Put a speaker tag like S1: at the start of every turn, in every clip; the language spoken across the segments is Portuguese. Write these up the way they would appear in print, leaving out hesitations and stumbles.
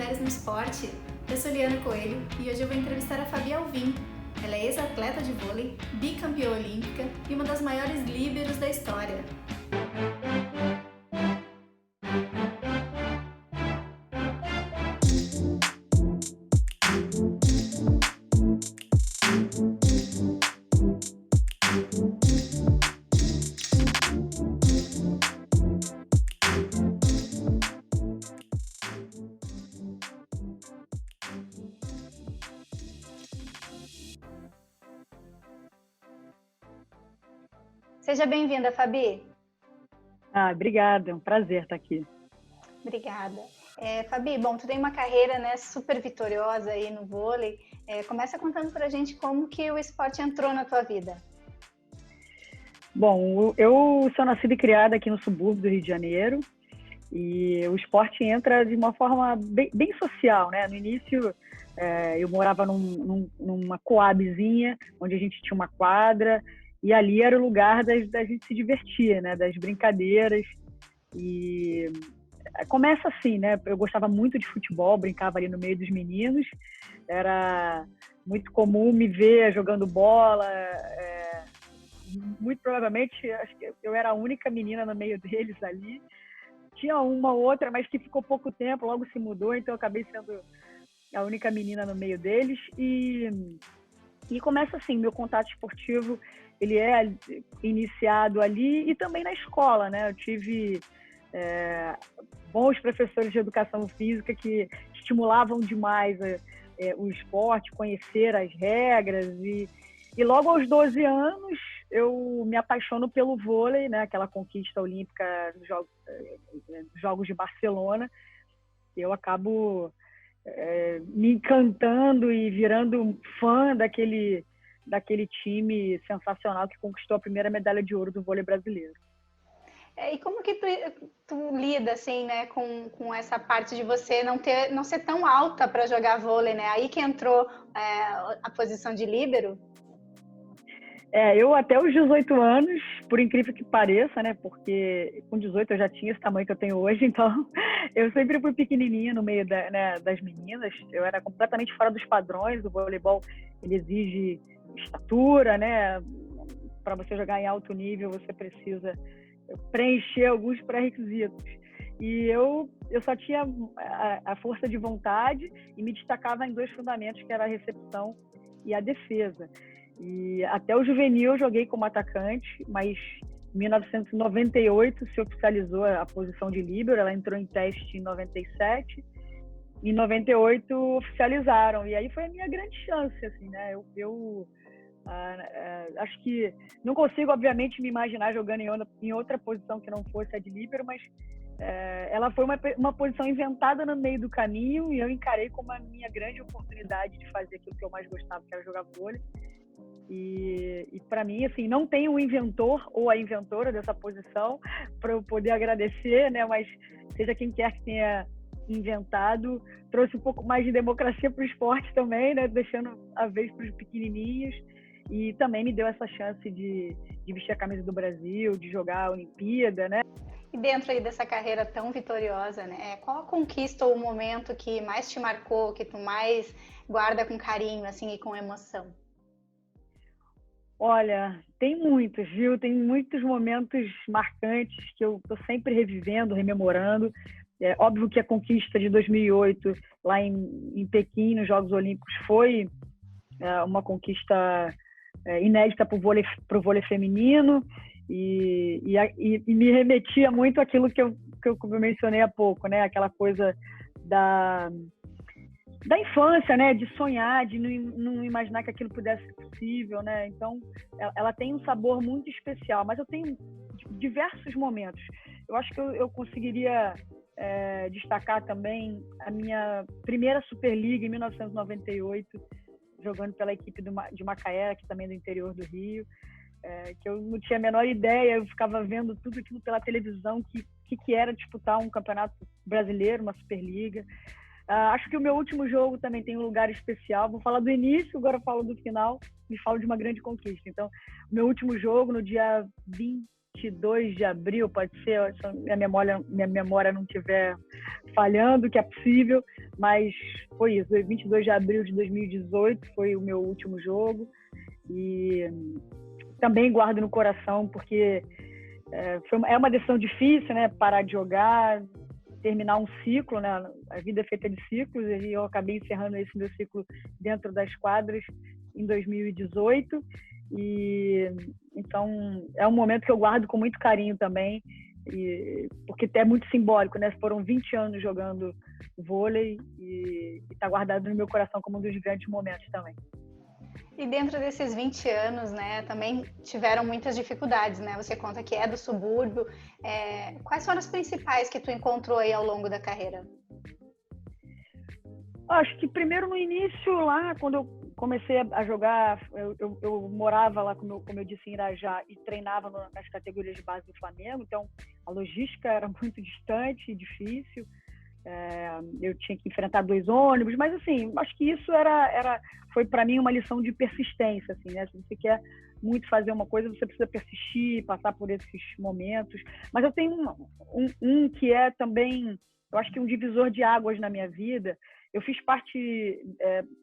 S1: Mulheres no Esporte. Eu sou Liana Coelho e hoje eu vou entrevistar a Fabi Alvim. Ela é ex-atleta de vôlei, bicampeã olímpica e uma das maiores líberos da história. Seja bem-vinda, Fabi.
S2: Obrigada, é um prazer estar aqui.
S1: Obrigada. Fabi, bom, tu tem uma carreira, né, super vitoriosa aí no vôlei. Começa contando pra gente como que o esporte entrou na tua vida.
S2: Bom, eu sou nascida e criada aqui no subúrbio do Rio de Janeiro e o esporte entra de uma forma bem social, né? No início, eu morava numa coabzinha, onde a gente tinha uma quadra e ali era o lugar da gente se divertir, né? Das brincadeiras. E começa assim, né? Eu gostava muito de futebol, brincava ali no meio dos meninos. Era muito comum me ver jogando bola. Muito provavelmente, acho que eu era a única menina no meio deles ali. Tinha uma ou outra, mas que ficou pouco tempo, logo se mudou, então eu acabei sendo a única menina no meio deles. E começa assim, meu contato esportivo, ele é iniciado ali e também na escola, né? Eu tive bons professores de educação física que estimulavam demais o esporte, conhecer as regras. E logo aos 12 anos, eu me apaixono pelo vôlei, né? Aquela conquista olímpica dos Jogos de Barcelona. Eu acabo me encantando e virando fã daquele time sensacional que conquistou a primeira medalha de ouro do vôlei brasileiro.
S1: E como que tu lida, assim, né, com essa parte de você não ser tão alta para jogar vôlei, né? Aí que entrou a posição de líbero?
S2: Eu até os 18 anos, por incrível que pareça, né? Porque com 18 eu já tinha esse tamanho que eu tenho hoje, então eu sempre fui pequenininha no meio das meninas. Eu era completamente fora dos padrões. O voleibol, ele exige estatura, né? Para você jogar em alto nível, você precisa preencher alguns pré-requisitos. E eu só tinha a força de vontade e me destacava em dois fundamentos, que era a recepção e a defesa. E até o juvenil eu joguei como atacante, mas em 1998 se oficializou a posição de líbero. Ela entrou em teste em 97. Em 98 oficializaram, e aí foi a minha grande chance, assim, né? Eu acho que não consigo, obviamente, me imaginar jogando em outra posição que não fosse a de líbero, mas ela foi uma posição inventada no meio do caminho e eu encarei como a minha grande oportunidade de fazer aquilo que eu mais gostava, que era jogar vôlei. E para mim, assim, não tem um inventor ou a inventora dessa posição para eu poder agradecer, né? Mas seja quem quer que tenha inventado, trouxe um pouco mais de democracia para o esporte também, né? Deixando a vez para os pequenininhos. E também me deu essa chance de vestir a camisa do Brasil, de jogar a Olimpíada, né?
S1: E dentro aí dessa carreira tão vitoriosa, né? Qual a conquista ou o momento que mais te marcou, que tu mais guarda com carinho, assim, e com emoção?
S2: Olha, tem muitos, viu? Tem muitos momentos marcantes que eu estou sempre revivendo, rememorando. É óbvio que a conquista de 2008, lá em Pequim, nos Jogos Olímpicos, foi uma conquista inédita para o vôlei feminino e me remetia muito àquilo que eu mencionei há pouco, né? Aquela coisa da infância, né? De sonhar, de não imaginar que aquilo pudesse ser possível, né? Então, ela tem um sabor muito especial, mas eu tenho diversos momentos. Eu acho que eu conseguiria destacar também a minha primeira Superliga em 1998, jogando pela equipe de Macaé, que também é do interior do Rio, que eu não tinha a menor ideia, eu ficava vendo tudo aquilo pela televisão, que era disputar um campeonato brasileiro, uma Superliga. Acho que o meu último jogo também tem um lugar especial. Vou falar do início, agora eu falo do final, me falo de uma grande conquista. Então, o meu último jogo, no dia 22 de abril, pode ser, se minha memória não estiver falhando, que é possível, mas foi isso, 22 de abril de 2018 foi o meu último jogo, e também guardo no coração, porque é uma decisão difícil, né, parar de jogar, terminar um ciclo, né, a vida é feita de ciclos, e eu acabei encerrando esse meu ciclo dentro das quadras em 2018, e então é um momento que eu guardo com muito carinho também, porque é muito simbólico, né? Foram 20 anos jogando vôlei e está guardado no meu coração como um dos grandes momentos também.
S1: E dentro desses 20 anos, né, também tiveram muitas dificuldades, né? Você conta que é do subúrbio. Quais foram as principais que tu encontrou aí ao longo da carreira?
S2: Acho que primeiro no início, lá, quando eu comecei a jogar, eu morava lá, como eu disse, em Irajá, e treinava nas categorias de base do Flamengo, então a logística era muito distante e difícil. Eu tinha que enfrentar 2 ônibus, mas assim, acho que isso foi para mim uma lição de persistência, assim, né? Se você quer muito fazer uma coisa, você precisa persistir, passar por esses momentos. Mas eu tenho um que é também, eu acho que um divisor de águas na minha vida. Eu fiz parte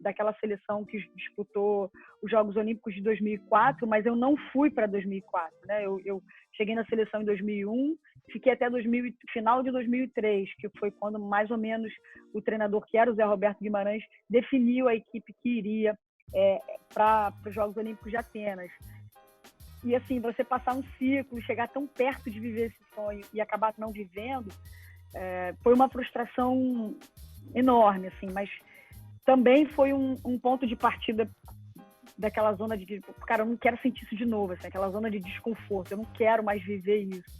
S2: daquela seleção que disputou os Jogos Olímpicos de 2004, mas eu não fui para 2004, né? Eu cheguei na seleção em 2001, fiquei até final de 2003, que foi quando mais ou menos o treinador, que era o Zé Roberto Guimarães, definiu a equipe que iria para os Jogos Olímpicos de Atenas. E assim, você passar um ciclo, chegar tão perto de viver esse sonho e acabar não vivendo, foi uma frustração enorme, assim, mas também foi um ponto de partida daquela zona de, cara, eu não quero sentir isso de novo, assim, aquela zona de desconforto, eu não quero mais viver isso.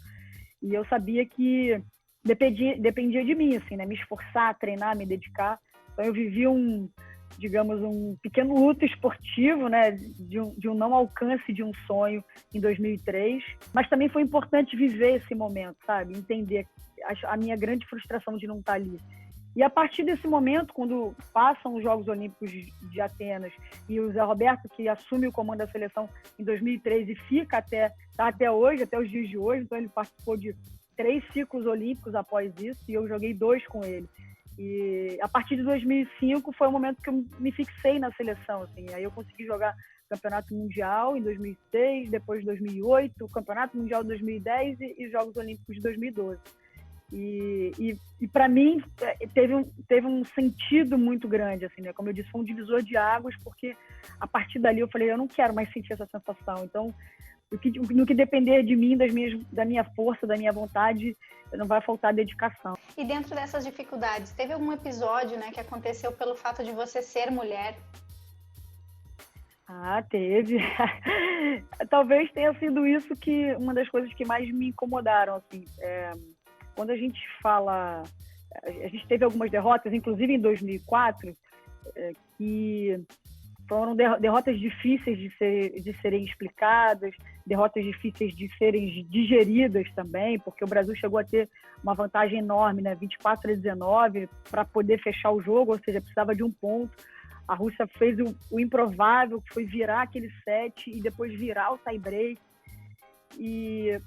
S2: E eu sabia que dependia de mim, assim, né, me esforçar, treinar, me dedicar. Então eu vivi um pequeno luto esportivo, né, de um não alcance de um sonho em 2003, mas também foi importante viver esse momento, sabe, entender a minha grande frustração de não estar ali. E a partir desse momento, quando passam os Jogos Olímpicos de Atenas e o Zé Roberto, que assume o comando da seleção em 2003 e fica até hoje, até os dias de hoje, então ele participou de 3 ciclos olímpicos após isso, e eu joguei 2 com ele. E a partir de 2005 foi o momento que eu me fixei na seleção, assim, aí eu consegui jogar Campeonato Mundial em 2006, depois de 2008, o Campeonato Mundial de 2010 e os Jogos Olímpicos de 2012. E para mim teve um sentido muito grande, assim, né? Como eu disse, foi um divisor de águas, porque a partir dali eu falei, eu não quero mais sentir essa sensação. Então, no que depender de mim, da minha força, da minha vontade, não vai faltar dedicação.
S1: E dentro dessas dificuldades, teve algum episódio, né, que aconteceu pelo fato de você ser mulher?
S2: Ah, teve. Talvez tenha sido isso que uma das coisas que mais me incomodaram, assim. Quando a gente fala, a gente teve algumas derrotas, inclusive em 2004, que foram derrotas difíceis de serem explicadas, derrotas difíceis de serem digeridas também, porque o Brasil chegou a ter uma vantagem enorme, né, 24-19, para poder fechar o jogo, ou seja, precisava de um ponto. A Rússia fez o improvável, que foi virar aquele set e depois virar o tie-break. E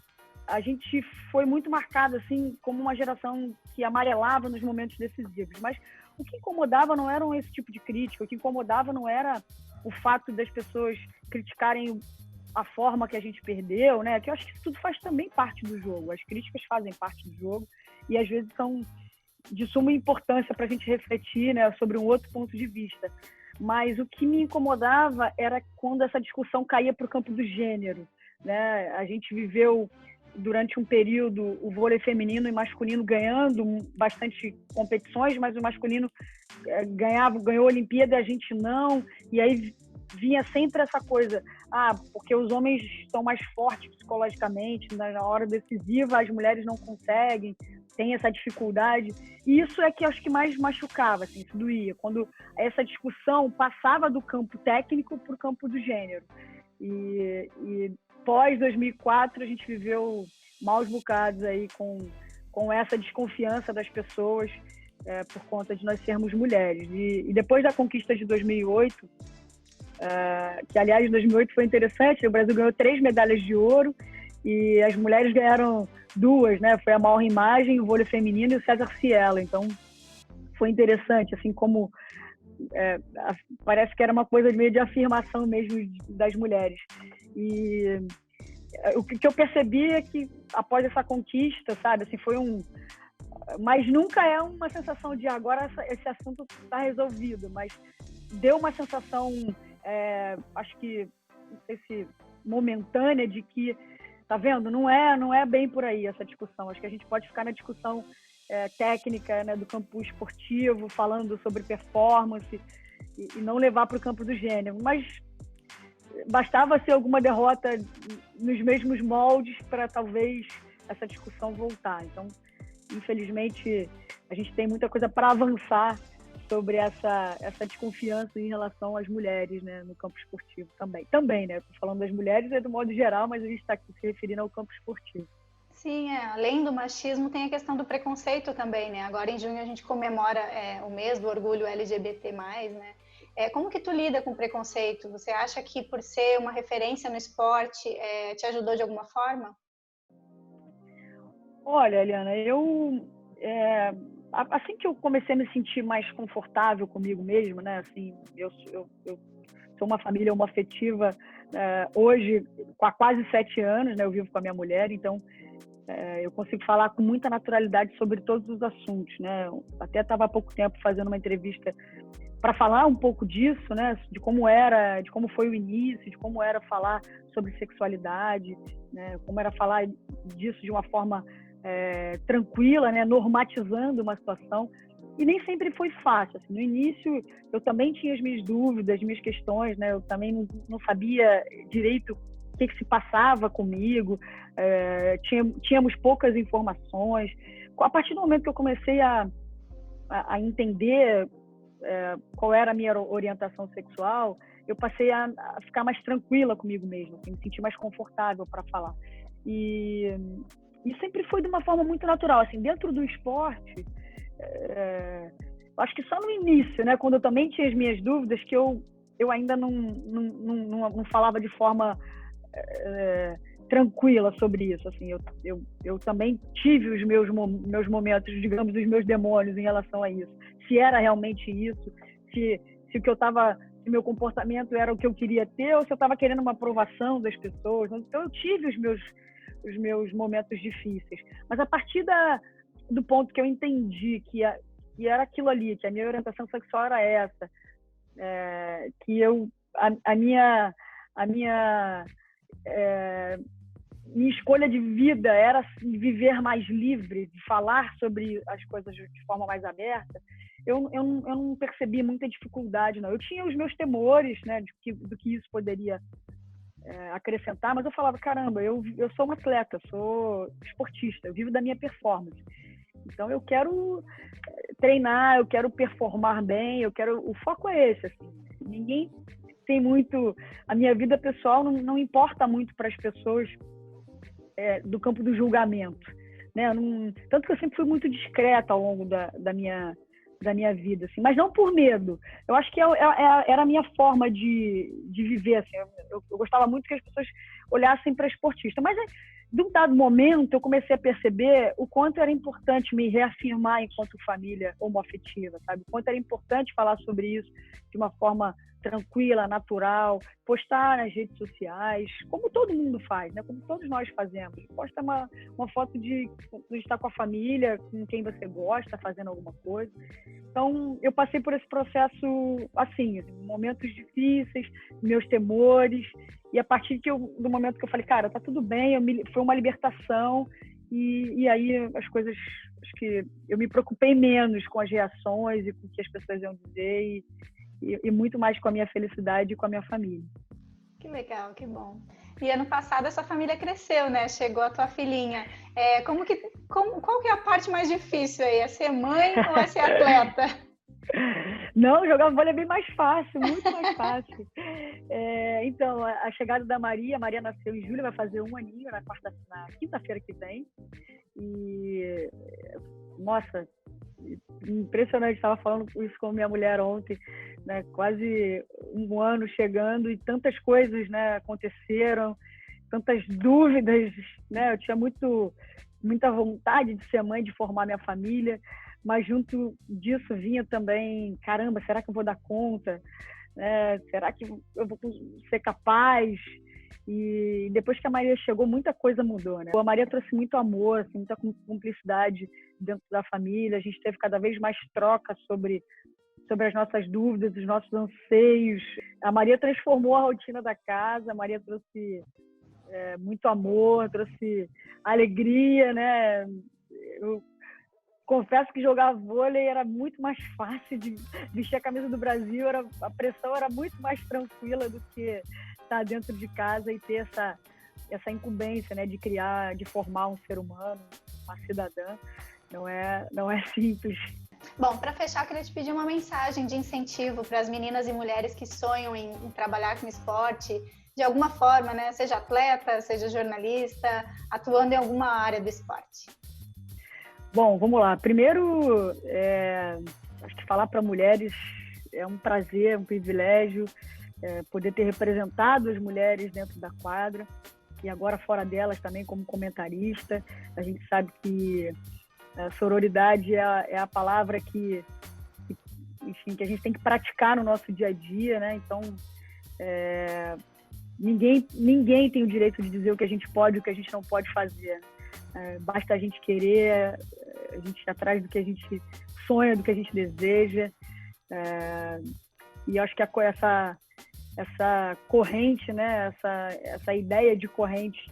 S2: a gente foi muito marcada, assim, como uma geração que amarelava nos momentos decisivos. Mas o que incomodava não era esse tipo de crítica, o que incomodava não era o fato das pessoas criticarem a forma que a gente perdeu, né? Que eu acho que isso tudo faz também parte do jogo. As críticas fazem parte do jogo e, às vezes, são de suma importância para a gente refletir, né, sobre um outro ponto de vista. Mas o que me incomodava era quando essa discussão caía para o campo do gênero, né? A gente viveu durante um período o vôlei feminino e masculino ganhando bastante competições, mas o masculino ganhou a Olimpíada e a gente não, e aí vinha sempre essa coisa, porque os homens estão mais fortes psicologicamente, na hora decisiva as mulheres não conseguem, tem essa dificuldade, e isso é que eu acho que mais machucava, assim, isso doía, quando essa discussão passava do campo técnico para o campo do gênero. E pós 2004 a gente viveu maus bocados aí com essa desconfiança das pessoas por conta de nós sermos mulheres. E depois da conquista de 2008, que aliás em 2008 foi interessante, o Brasil ganhou 3 medalhas de ouro E as mulheres ganharam duas, né? Foi a Mauro Imagem, o vôlei feminino, e o César Cielo. Então, foi interessante, assim como parece que era uma coisa meio de afirmação mesmo das mulheres. E o que eu percebi é que após essa conquista, sabe, assim, mas nunca é uma sensação de agora esse assunto está resolvido, mas deu uma sensação, acho que, não sei se momentânea, de que, tá vendo, não é bem por aí essa discussão. Acho que a gente pode ficar na discussão técnica, né, do campo esportivo, falando sobre performance e não levar para o campo do gênero. Mas bastava ser alguma derrota nos mesmos moldes para talvez essa discussão voltar. Então, infelizmente, a gente tem muita coisa para avançar sobre essa desconfiança em relação às mulheres, né, no campo esportivo também, né? Estou falando das mulheres do modo geral, mas a gente está aqui se referindo ao campo esportivo.
S1: Sim, além do machismo, tem a questão do preconceito também, né? Agora em junho a gente comemora o mês do orgulho LGBT+, né? Como que tu lida com preconceito? Você acha que por ser uma referência no esporte, te ajudou de alguma forma?
S2: Olha, Eliana, assim que eu comecei a me sentir mais confortável comigo mesma, né? Assim, eu sou uma família homoafetiva hoje, há quase 7 anos, né? Eu vivo com a minha mulher, então eu consigo falar com muita naturalidade sobre todos os assuntos, né? Até estava há pouco tempo fazendo uma entrevista para falar um pouco disso, né? De como foi o início, de como era falar sobre sexualidade, né? Como era falar disso de uma forma tranquila, né? Normatizando uma situação. E nem sempre foi fácil. Assim, no início, eu também tinha as minhas dúvidas, as minhas questões, né? Eu também não sabia direito o que se passava comigo, tínhamos poucas informações. A partir do momento que eu comecei a entender qual era a minha orientação sexual, eu passei a ficar mais tranquila comigo mesma, assim, me sentir mais confortável para falar. E sempre foi de uma forma muito natural. Assim, dentro do esporte, acho que só no início, né, quando eu também tinha as minhas dúvidas, que eu ainda não falava de forma tranquila sobre isso. Assim, eu também tive os meus momentos, digamos, os meus demônios em relação a isso. Se era realmente isso, se o que eu estava, se meu comportamento era o que eu queria ter, ou se eu estava querendo uma aprovação das pessoas. Então eu tive os meus momentos difíceis. Mas a partir do ponto que eu entendi que era aquilo ali, que a minha orientação sexual era essa, que a minha escolha de vida era viver mais livre, de falar sobre as coisas de forma mais aberta, eu não percebi muita dificuldade, não. Eu tinha os meus temores, né, do que isso poderia acrescentar, mas eu falava, caramba, eu sou uma atleta, sou esportista, eu vivo da minha performance. Então, eu quero treinar, eu quero performar bem, o foco é esse, assim. Ninguém tem muito... A minha vida pessoal não importa muito para as pessoas do campo do julgamento, né? Tanto que eu sempre fui muito discreta ao longo da minha vida, assim, mas não por medo. Eu acho que era a minha forma de viver, assim. Eu gostava muito que as pessoas olhassem para esportista, mas de um dado momento eu comecei a perceber o quanto era importante me reafirmar enquanto família homoafetiva, sabe? O quanto era importante falar sobre isso de uma forma tranquila, natural, postar nas redes sociais, como todo mundo faz, né? Como todos nós fazemos. Posta uma foto de estar com a família, com quem você gosta, fazendo alguma coisa. Então, eu passei por esse processo assim, momentos difíceis, meus temores, e a partir do momento que eu falei, cara, tá tudo bem, foi uma libertação, e aí as coisas, acho que eu me preocupei menos com as reações e com o que as pessoas iam dizer, e muito mais com a minha felicidade e com a minha família.
S1: Que legal, que bom. E ano passado essa família cresceu, né? Chegou a tua filhinha. Qual que é a parte mais difícil aí? É ser mãe ou é ser atleta?
S2: Não, jogar vôlei é bem mais fácil, muito mais fácil. Então, a chegada da Maria, a Maria nasceu em julho, vai fazer 1 aninho na quinta-feira que vem. E, nossa, impressionante, estava falando isso com minha mulher ontem, né? Quase 1 ano chegando e tantas coisas, né, aconteceram. tantas dúvidas, né? Eu tinha muita vontade de ser mãe, de formar minha família, mas junto disso vinha também, caramba, será que eu vou dar conta? Será que eu vou ser capaz? E depois que a Maria chegou, muita coisa mudou, né? A Maria trouxe muito amor, assim, muita cumplicidade dentro da família. A gente teve cada vez mais troca sobre as nossas dúvidas, os nossos anseios. A Maria transformou a rotina da casa, a Maria trouxe muito amor, trouxe alegria, né? Eu confesso que jogar vôlei era muito mais fácil, de vestir a camisa do Brasil, a pressão era muito mais tranquila do que estar dentro de casa e ter essa incumbência, né, de criar, de formar um ser humano, uma cidadã. Não é simples.
S1: Bom, para fechar, eu queria te pedir uma mensagem de incentivo para as meninas e mulheres que sonham em trabalhar com esporte, de alguma forma, né? Seja atleta, seja jornalista, atuando em alguma área do esporte.
S2: Bom, vamos lá. Primeiro, acho que falar para mulheres é um prazer, um privilégio poder ter representado as mulheres dentro da quadra e agora fora delas também como comentarista. A gente sabe que a sororidade é a palavra que a gente tem que praticar no nosso dia a dia, né? Então, ninguém tem o direito de dizer o que a gente pode e o que a gente não pode fazer. Basta a gente querer, a gente ir atrás do que a gente sonha, do que a gente deseja. E acho que essa corrente, né? Essa ideia de corrente,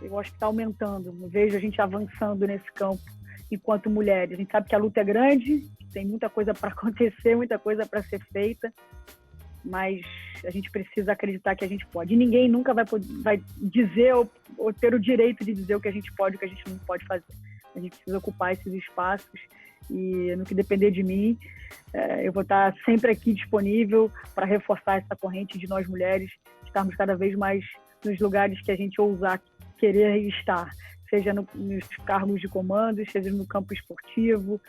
S2: eu acho que está aumentando. Eu vejo a gente avançando nesse campo enquanto mulheres. A gente sabe que a luta é grande, tem muita coisa para acontecer, muita coisa para ser feita, mas a gente precisa acreditar que a gente pode. E ninguém nunca vai dizer ou ter o direito de dizer o que a gente pode e o que a gente não pode fazer. A gente precisa ocupar esses espaços e, no que depender de mim, eu vou estar sempre aqui disponível para reforçar essa corrente de nós mulheres, estarmos cada vez mais nos lugares que a gente ousar querer estar, seja nos cargos de comando, seja no campo esportivo,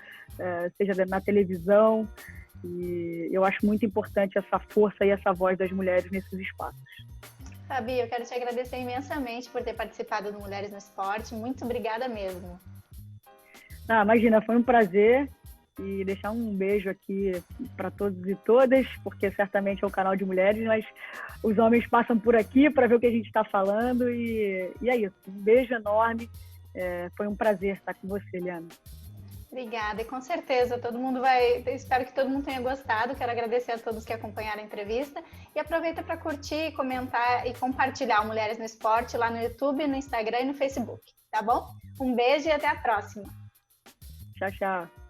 S2: seja na televisão. E eu acho muito importante essa força e essa voz das mulheres nesses espaços.
S1: Fabi, eu quero te agradecer imensamente por ter participado do Mulheres no Esporte. Muito obrigada mesmo.
S2: Imagina, foi um prazer. E deixar um beijo aqui para todos e todas, porque certamente é o canal de mulheres, mas os homens passam por aqui para ver o que a gente está falando e é isso. Um beijo enorme. Foi um prazer estar com você, Eliana.
S1: Obrigada, e com certeza espero que todo mundo tenha gostado. Quero agradecer a todos que acompanharam a entrevista e aproveita para curtir, comentar e compartilhar o Mulheres no Esporte lá no YouTube, no Instagram e no Facebook, tá bom? Um beijo e até a próxima.
S2: Tchau, tchau.